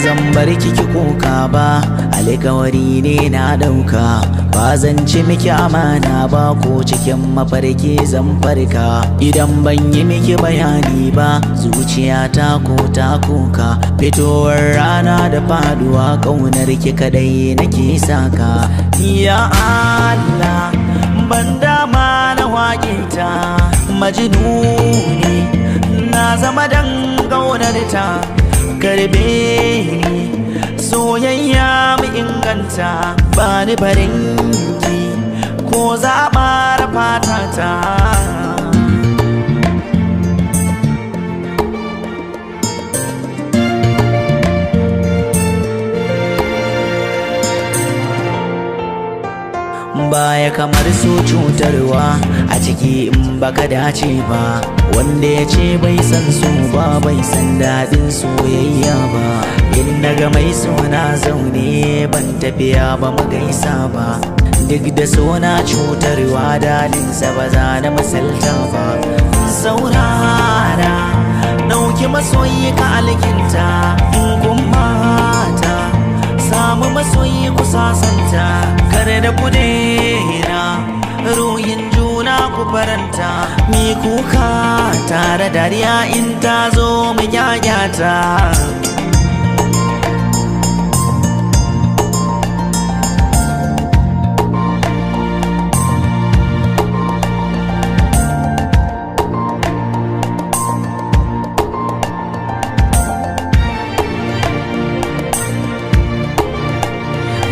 zan bar kiki kuka ba, alkawari ne na dauka. Ba zan ci miki amana ba, ko cikin mafarki zan farka. Idan ban yi miki bayani ba, zuciyata ko ta kuka. Fitowar rana da faduwa, ƙaunar ki kadai nake saka. Ya Allah, ban dama na waƙinta majnuni, na zama dan ƙaunar ta. Karbe ni soyayya mu inganta, ba ni barinki ko zaɓar fatata. Baya kamar so cutarwa a ciki in baka dace ba, wanda ya ce bai san so ba, bai san daɗin soyayya ba. In naga mai sona zaune ban tafiya ba mu gaisa ba, duk da sona cutarwa daɗinsa ba za na misalta ba. Saurara ɗauki masoyi ka alkinta, in kun mata samu masoyi ku sasanta. Kare da ku daina ruhin juna ku faranta, mi kuka tare dariya in ta zo mu gyaggyata.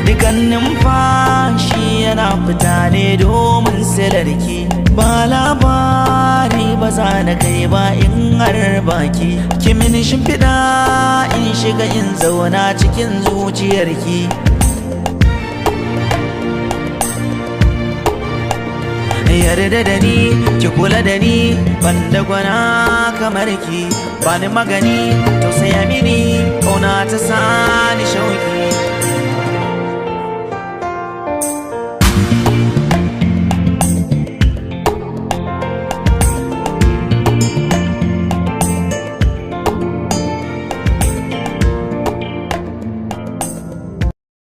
Dukan numfashi yana fita ne domin silarki, ba labari ba za na kai ba in har baki. Ki mini shimfiɗa in shiga in zauna cikin zuciyarki. Yarda da ni ki kula da ni, banda gwana kamar ki. Bani magani tausaya mini, ƙauna ta sani shauki.